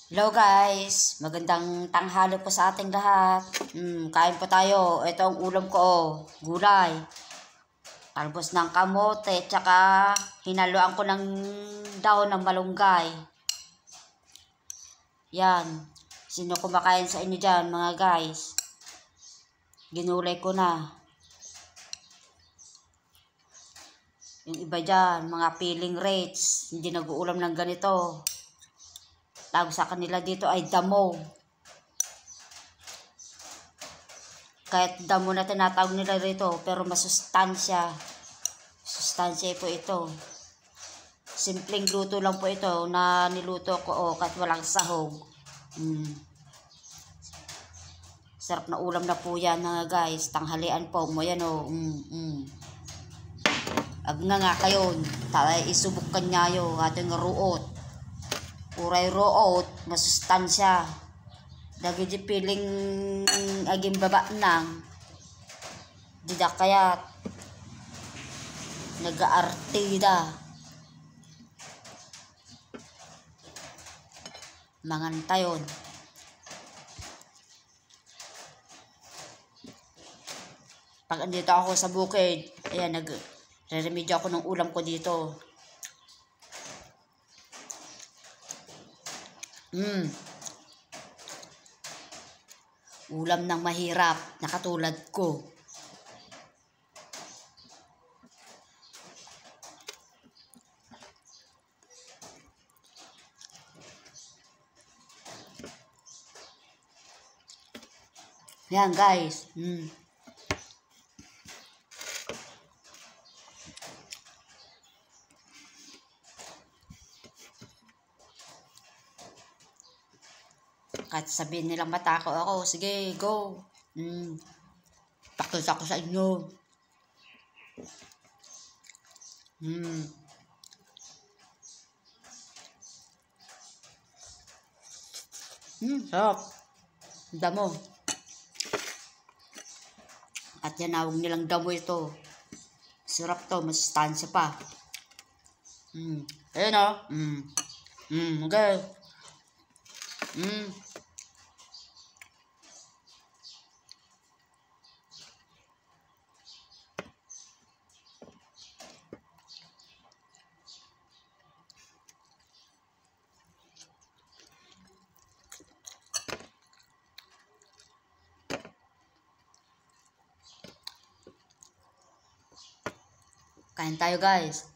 Hello guys, magandang tanghali po sa ating lahat. Kain po tayo. Ito ang ulam ko, gulay. Talbos ng kamote, tsaka hinaluan ko ng dahon ng malunggay. Yan. Sino kumakain sa inyo dyan, mga guys? Ginulay ko na. Yung iba dyan, mga peeling rates, hindi nag-uulam ng ganito. Tawag sa kanila dito ay damo. Kahit damo na tinatawag nila rito, pero masustansya. Sustansya po ito. Simpleng luto lang po ito na niluto ko kahit walang sahog. Sarap na ulam na po yan mga guys. Tanghalian po mo yan o. Ag nga kayo, isubok kanyayo ating ruot. Uray root, masustansya. Dagi di piling aging baba nang. Dida kaya nag-aartida. Mangantayon. Pag andito ako sa bukid, ayan, nag-remedyo ako ng ulam ko dito. Ulam ng mahirap na katulad ko. Yan guys. Kahit sabihin nilang matako ako, sige, go. Pakita ko sa inyo. Sarap. Damo. At yan, awag nilang damo ito. Sarap to, masustansya pa. Ayun o. Okay. Kain tayo guys.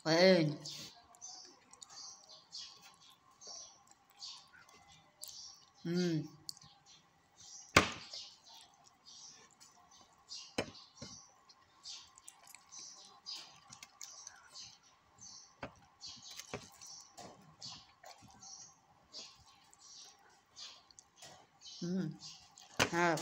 Ayun. Harap.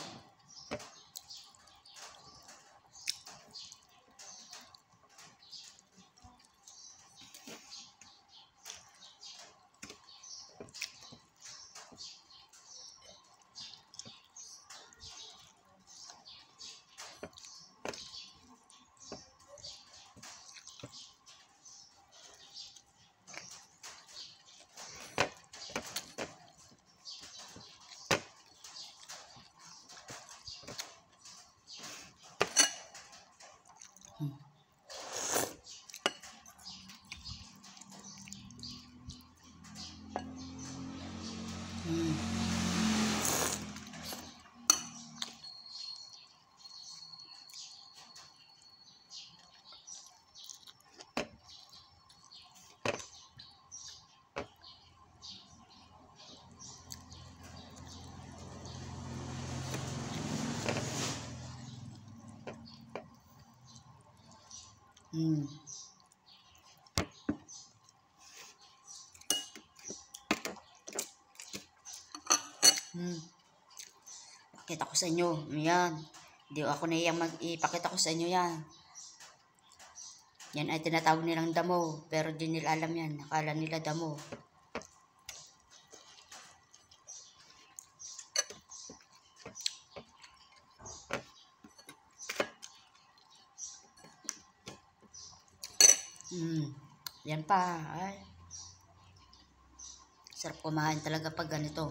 Hmm. Hmm. Pakita ko sa inyo. Yan. Hindi ako naiyang ipakita ko sa inyo yan. Yan ay tinatawag nilang damo. Pero di nila alam yan. Akala nila damo. Yan pa. Ay. Sarap kumain talaga pag ganito.